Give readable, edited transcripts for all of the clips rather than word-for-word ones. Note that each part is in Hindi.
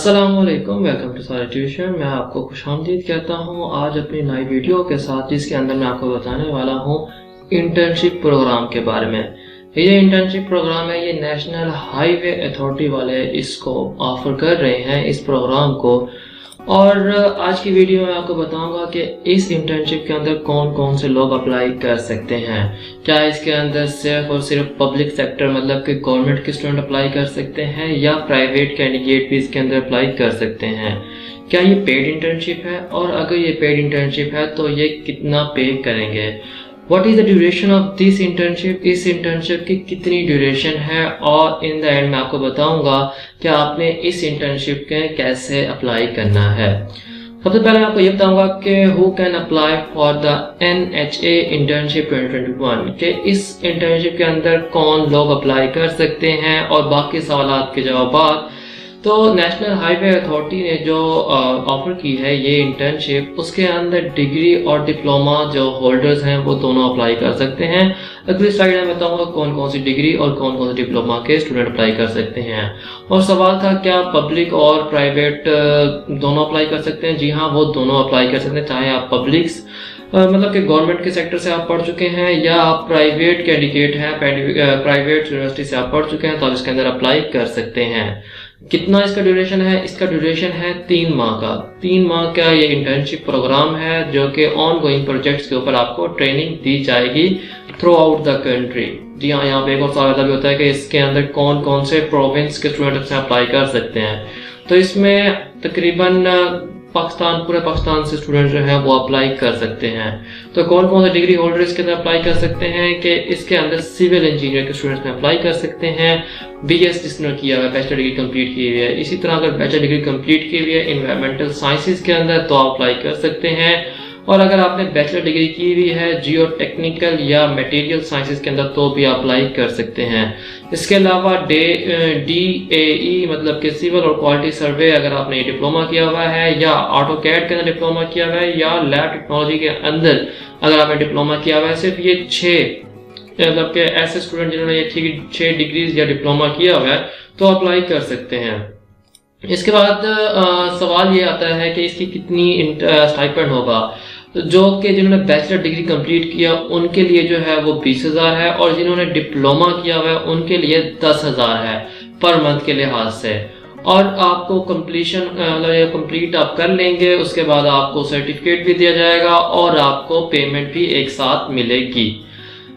अस्सलामुअलैकुम, वेलकम टू सारा ट्यूशन। मैं आपको खुशामदीद कहता हूँ आज अपनी नई वीडियो के साथ, जिसके अंदर मैं आपको बताने वाला हूँ इंटर्नशिप प्रोग्राम के बारे में। ये इंटर्नशिप प्रोग्राम है, ये नेशनल हाईवे अथॉरिटी वाले इसको ऑफर कर रहे हैं, इस प्रोग्राम को। और आज की वीडियो में आपको बताऊंगा कि इस इंटर्नशिप के अंदर कौन कौन से लोग अप्लाई कर सकते हैं। क्या इसके अंदर सिर्फ और सिर्फ पब्लिक सेक्टर मतलब कि गवर्नमेंट के स्टूडेंट अप्लाई कर सकते हैं, या प्राइवेट कैंडिडेट भी इसके अंदर अप्लाई कर सकते हैं। क्या ये पेड इंटर्नशिप है, और अगर ये पेड इंटर्नशिप है तो ये कितना पे करेंगे। What is the duration of this internship? इस इंटर्नशिप की कितनी ड्यूरेशन है, और इन द एंड मैं आपको बताऊंगा कि आपने इस इंटर्नशिप के कैसे अप्लाई करना है। सबसे पहले मैं आपको ये बताऊंगा कि who can apply for the NHA internship 2021 कि इस इंटर्नशिप के अंदर कौन लोग अप्लाई कर सकते हैं, और बाकी सवालात के जवाब। तो नेशनल हाईवे अथॉरिटी ने जो ऑफर की है ये इंटर्नशिप, उसके अंदर डिग्री और डिप्लोमा जो होल्डर्स हैं वो दोनों अप्लाई कर सकते हैं। अगली स्लाइड में बताऊंगा कौन कौन सी डिग्री और कौन कौन सी डिप्लोमा के स्टूडेंट अप्लाई कर सकते हैं। और सवाल था क्या पब्लिक और प्राइवेट दोनों अप्लाई कर सकते हैं। जी हाँ, वो दोनों अप्लाई कर सकते हैं, चाहे आप पब्लिक मतलब कि गवर्नमेंट के सेक्टर से आप पढ़ चुके हैं, या आप प्राइवेट कैंडिडेट हैं, प्राइवेट यूनिवर्सिटी से आप पढ़ चुके हैं, तो आप इसके अंदर अप्लाई कर सकते हैं। कितना इसका ड्यूरेशन है? इसका ड्यूरेशन है 3 माह का। 3 माह का ये इंटर्नशिप प्रोग्राम है, जो कि ऑन गोइंग प्रोजेक्ट्स के ऊपर आपको ट्रेनिंग दी जाएगी थ्रू आउट द कंट्री। जी हाँ, यहाँ पे एक और सवाल भी होता है कि इसके अंदर कौन कौन से प्रोविंस के स्टूडेंट्स अप्लाई कर सकते हैं। तो इसमें तकरीबन पूरे पाकिस्तान से स्टूडेंट जो हैं वो अप्लाई कर सकते हैं। तो कौन कौन से डिग्री होल्डर इसके अंदर अप्लाई कर सकते हैं कि इसके अंदर सिविल इंजीनियर के स्टूडेंट्स में अप्लाई कर सकते हैं, BS जिसने किया हुआ है, बैचलर डिग्री कंप्लीट की हुई है। इसी तरह अगर बैचलर डिग्री कंप्लीट की हुई है एनवायरमेंटल साइंसेज के अंदर तो आप अप्लाई कर सकते हैं। और अगर आपने बैचलर डिग्री की हुई है जियो टेक्निकल या मटेरियल साइंसेज के अंदर तो भी अप्लाई कर सकते हैं। इसके अलावा DAE मतलब कि सिविल और क्वालिटी सर्वे अगर आपने डिप्लोमा किया हुआ है, या ऑटोकैड के अंदर डिप्लोमा किया हुआ है, या लैब टेक्नोलॉजी के अंदर अगर आपने डिप्लोमा किया हुआ है, सिर्फ ये 6 मतलब कि ऐसे स्टूडेंट जिन्होंने ये 6 डिग्रीज या डिप्लोमा किया हुआ है तो अप्लाई कर सकते हैं। इसके बाद सवाल ये आता है कि इसकी कितनी स्टाइपेंड होगा। जो कि जिन्होंने बैचलर डिग्री कंप्लीट किया उनके लिए जो है वो 20,000 है, और जिन्होंने डिप्लोमा किया हुआ है उनके लिए 10,000 है पर मंथ के लिहाज से। और आपको कंप्लीट आप कर लेंगे, उसके बाद आपको सर्टिफिकेट भी दिया जाएगा और आपको पेमेंट भी एक साथ मिलेगी।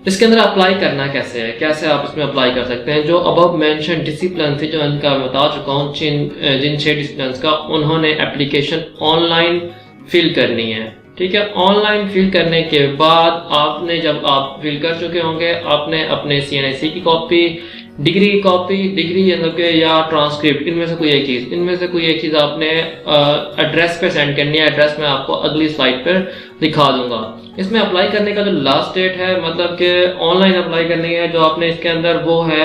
इसके अंदर अप्लाई करना कैसे है, कैसे आप इसमें अप्लाई कर सकते हैं। जो अबव मेंशन डिसिप्लिन थे जो इनका मैं बता चुका हूँ, जिन 6 डिसिप्लिन का, उन्होंने एप्लीकेशन ऑनलाइन फिल करनी है। ठीक है, ऑनलाइन फिल करने के बाद आपने, जब आप फिल कर चुके होंगे, आपने अपने CNIC की कॉपी, डिग्री या ट्रांसक्रिप्ट, इनमें से कोई एक चीज आपने एड्रेस पे सेंड करनी है। एड्रेस मैं आपको अगली स्लाइड पर दिखा दूंगा। इसमें अप्लाई करने का जो लास्ट डेट है, मतलब कि ऑनलाइन अप्लाई करनी है, जो आपने इसके अंदर वो है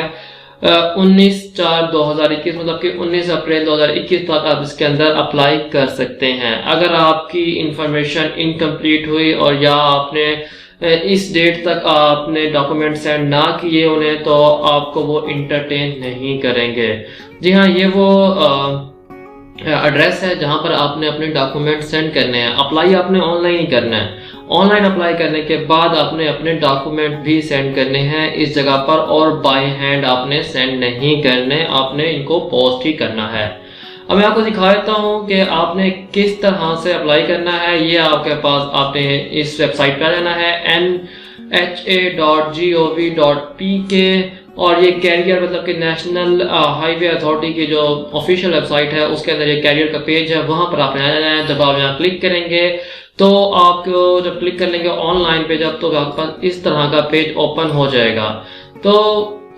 19/4/2021 मतलब कि 19 अप्रैल 2021 तक आप इसके अंदर अप्लाई कर सकते हैं। अगर आपकी इंफॉर्मेशन इनकम्प्लीट हुई और या आपने इस डेट तक आपने डॉक्यूमेंट सेंड ना किए उन्हें, तो आपको वो इंटरटेन नहीं करेंगे। जी हाँ, ये वो एड्रेस है जहां पर आपने अपने डॉक्यूमेंट सेंड करने हैं। अप्लाई आपने ऑनलाइन ही करना है। ऑनलाइन अप्लाई करने के बाद आपने अपने डॉक्यूमेंट भी सेंड करने हैं इस जगह पर, और बाय हैंड आपने सेंड नहीं करने, आपने इनको पोस्ट ही करना है। अब मैं आपको दिखा देता हूँ कि आपने किस तरह से अप्लाई करना है। ये आपके पास, आपने इस वेबसाइट पर जाना है NHA.gov.pk, और ये कैरियर मतलब कि नेशनल हाईवे अथॉरिटी की जो ऑफिशियल वेबसाइट है उसके अंदर ये कैरियर का पेज है, वहां पर आपने आ जाना है। जब आप यहाँ क्लिक करेंगे तो आपको, जब क्लिक कर लेंगे ऑनलाइन पे जब, तो आपके पास इस तरह का पेज ओपन हो जाएगा। तो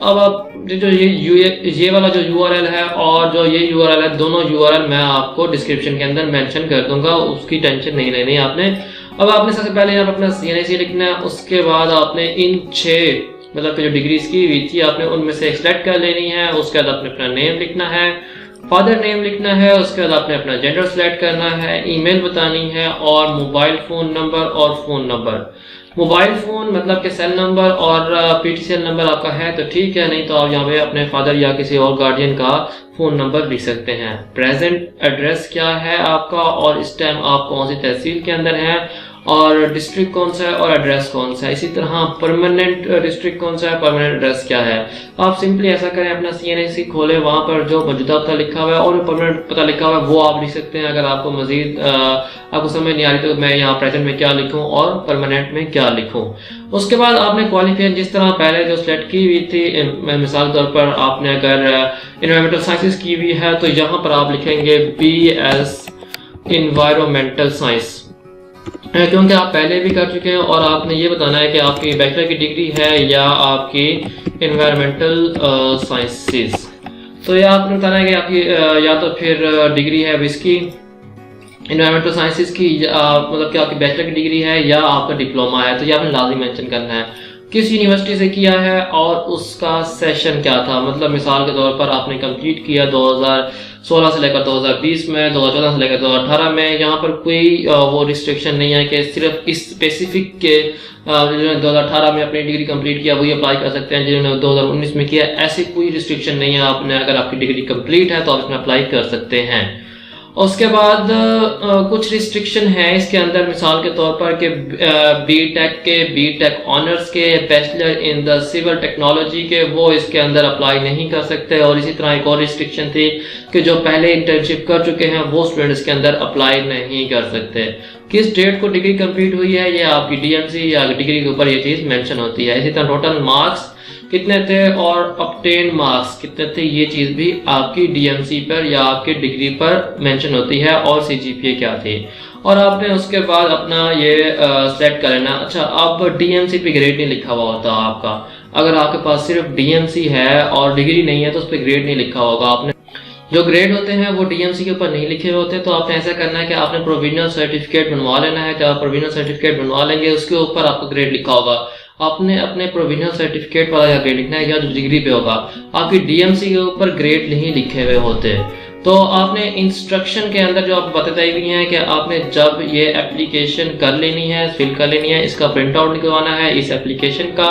अब आप जो ये वाला जो URL है और जो ये URL है, दोनों URL मैं आपको डिस्क्रिप्शन के अंदर मेंशन कर दूंगा, उसकी टेंशन नहीं लेनी है आपने। अब आपने सबसे पहले यहाँ पर अपना CNIC लिखना है, उसके बाद आपने इन 6 मतलब कि जो डिग्रीज की हुई थी आपने उनमें से सिलेक्ट कर लेनी है। उसके बाद आपने अपना नेम लिखना है, फादर नेम लिखना है, उसके बाद आपने अपना जेंडर सिलेक्ट करना है, ईमेल बतानी है, और मोबाइल फोन नंबर और फोन नंबर। मोबाइल फ़ोन मतलब कि सेल नंबर और PTCL नंबर आपका है तो ठीक है, नहीं तो आप यहाँ पे अपने फादर या किसी और गार्डियन का फ़ोन नंबर लिख सकते हैं। प्रेजेंट एड्रेस क्या है आपका और इस टाइम आप कौन सी तहसील के अंदर हैं और डिस्ट्रिक्ट कौन सा है और एड्रेस कौन सा है। इसी तरह परमानेंट डिस्ट्रिक्ट कौन सा है, परमानेंट एड्रेस क्या है। आप सिंपली ऐसा करें, अपना CNAC खोलें, वहाँ पर जो मौजूदा पता लिखा हुआ है और परमानेंट पता लिखा हुआ है वो आप लिख सकते हैं। अगर आपको मजीद आपको समझ नहीं आ रही तो मैं यहाँ प्रेजेंट में क्या लिखूँ और परमानेंट में क्या लिखूँ। उसके बाद आपने क्वालिफिकेशन जिस तरह पहले जो सिलेक्ट की हुई थी, मिसाल के तौर पर आपने अगर एनवायरमेंटल साइंसेस की हुई है तो यहाँ पर आप लिखेंगे BS एनवायरमेंटल साइंस, क्योंकि आप पहले भी कर चुके हैं और आपने ये बताना है कि आपकी बैचलर की डिग्री है या आपकी एनवायरमेंटल साइंसेस। तो ये आपने बताना है कि आपकी या तो फिर डिग्री है इसकी एनवायरमेंटल साइंसेस की, मतलब कि आपकी बैचलर की डिग्री है या आपका डिप्लोमा है, तो ये आपने लाजिम मेंशन करना है किस यूनिवर्सिटी से किया है और उसका सेशन क्या था। मतलब मिसाल के तौर पर आपने कंप्लीट किया 2016 से लेकर 2020 में, 2014 से लेकर 2018 में। यहाँ पर कोई वो रिस्ट्रिक्शन नहीं है कि सिर्फ इस स्पेसिफिक के जिन्होंने 2018 में अपनी डिग्री कंप्लीट किया वही अप्लाई कर सकते हैं, जिन्होंने 2019 में किया ऐसी कोई रिस्ट्रिक्शन नहीं है। आपने अगर आपकी डिग्री कंप्लीट है तो आप इसमें अप्लाई कर सकते हैं। उसके बाद कुछ रिस्ट्रिक्शन है इसके अंदर, मिसाल के तौर पर कि बीटेक ऑनर्स के, bachelor in the civil technology के, वो इसके अंदर अप्लाई नहीं कर सकते। और इसी तरह एक और रिस्ट्रिक्शन थी कि जो पहले इंटर्नशिप कर चुके हैं वो स्टूडेंट इसके अंदर अप्लाई नहीं कर सकते। किस डेट को डिग्री कंप्लीट हुई है ये आपकी DMC या डिग्री के ऊपर ये चीज़ मेंशन होती है। इसी तरह टोटल मार्क्स कितने थे और ऑब्टेन मार्क्स कितने थे, ये चीज़ भी आपकी DMC पर या आपकी डिग्री पर मेंशन होती है और CGPA क्या थी। और आपने उसके बाद अपना ये सेलेक्ट कर लेना। अच्छा, अब DMC पे ग्रेड नहीं लिखा हुआ होता आपका, अगर आपके पास सिर्फ DMC है और डिग्री नहीं है तो उस पर ग्रेड नहीं लिखा होगा। आपने जो ग्रेड होते हैं वो DMC के ऊपर नहीं लिखे हुए होते, तो आपने ऐसा करना है कि आपने प्रोविजनल सर्टिफिकेट बनवा लेना है। जब आप प्रोविजनल सर्टिफिकेट बनवा लेंगे उसके ऊपर आपका ग्रेड लिखा होगा। आपने अपने प्रोविजनल सर्टिफिकेट वाला या ग्रेड लिखना है या जो डिग्री पे होगा, आपकी DMC के ऊपर ग्रेड नहीं लिखे हुए होते। तो आपने इंस्ट्रक्शन के अंदर जो आपको बताई हुई है कि आपने जब ये एप्लीकेशन कर लेनी है, फिल कर लेनी है, इसका प्रिंट आउट निकलवाना है इस एप्लीकेशन का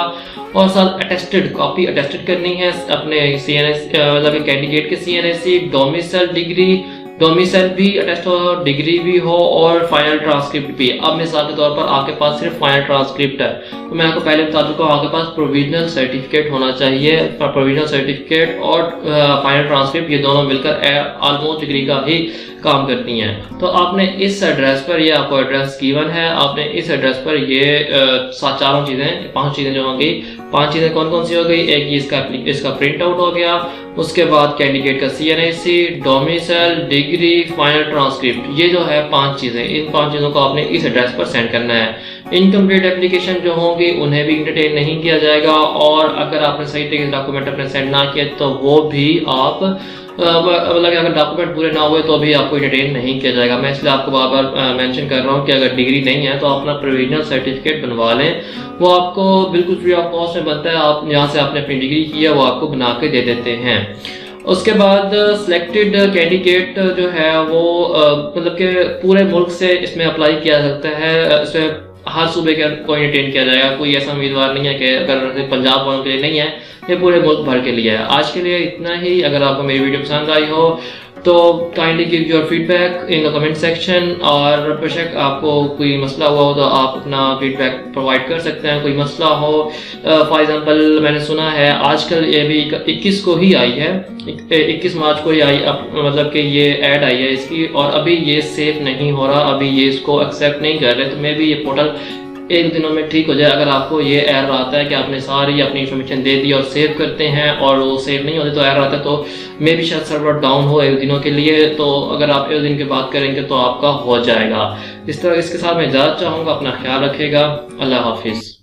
और साथ अटेस्टेड कॉपी अटेस्टेड करनी है अपने CNAC मतलब कैंडिडेट के CNAC, डोमिसाइल डिग्री, डोमिसाइल भी अटेस्ट हो, डिग्री भी हो और फाइनल ट्रांसक्रिप्ट भी। अब मिसाल के तौर पर आपके पास सिर्फ फाइनल ट्रांसक्रिप्ट है तो मैं आपको पहले बता चुका हूँ आपके पास प्रोविजनल सर्टिफिकेट होना चाहिए। प्रोविजनल सर्टिफिकेट और फाइनल ट्रांसक्रिप्ट ये दोनों मिलकर ऑलमोस्ट डिग्री का ही काम करती हैं। तो आपने इस एड्रेस पर, ये आपको एड्रेस गिवन है, आपने इस एड्रेस पर ये चारों चीज़ें, 5 चीज़ें जो होंगी, 5 चीज़ें कौन कौन सी हो गई। एक ये इसका प्रिंट आउट हो गया, उसके बाद कैंडिडेट का CNAC, domicile, degree, final transcript, ये जो है 5 चीज़ें, इन 5 चीज़ों को आपने इस एड्रेस पर सेंड करना है। इनकम्प्लीट एप्लीकेशन जो होंगी उन्हें भी इंटरटेन नहीं किया जाएगा और अगर आपने सही तरीके से डॉक्यूमेंट अपने सेंड ना किए तो वो भी आप मतलब अगर डॉक्यूमेंट पूरे ना हुए तो भी आपको इंटरटेन नहीं किया जाएगा। मैं इसलिए आपको बार बार मेंशन कर रहा हूँ कि अगर डिग्री नहीं है तो अपना प्रोविजनल सर्टिफिकेट बनवा लें, वो आपको बिल्कुल फ्री ऑफ कॉस्ट में बनता है। आप यहाँ से आपने अपनी डिग्री की है वो आपको बना के दे देते हैं। उसके बाद सिलेक्टेड कैंडिडेट जो है वो मतलब कि पूरे मुल्क से इसमें अप्लाई किया जा सकता है। इसमें हर सूबे को एंटरटेन किया जाएगा, कोई ऐसा उम्मीदवार नहीं है कि अगर पंजाब वालों के लिए नहीं है, ये पूरे मुल्क भर के लिए है। आज के लिए इतना ही। अगर आपको मेरी वीडियो पसंद आई हो तो kindly give your feedback in the comment section. और बेशक आपको कोई मसला हुआ हो तो आप अपना फीडबैक प्रोवाइड कर सकते हैं। कोई मसला हो, फॉर एग्जांपल मैंने सुना है आजकल ये भी 21 को ही आई है, 21 मार्च को ही आई, मतलब कि ये ऐड आई है इसकी और अभी ये सेव नहीं हो रहा, अभी ये इसको एक्सेप्ट नहीं कर रहे। तो मे भी ये पोर्टल 1 दिनों में ठीक हो जाए। अगर आपको ये एरर आता है कि आपने सारी अपनी इन्फॉर्मेशन दे दी और सेव करते हैं और वो सेव नहीं होते तो एरर आता है, तो मे भी शायद सर्वर डाउन हो 1 दिनों के लिए। तो अगर आप 1 दिन की बात करेंगे तो आपका हो जाएगा। इस तरह इसके साथ मैं इजाज़त चाहूँगा। अपना ख्याल रखिएगा। अल्लाह हाफिज़।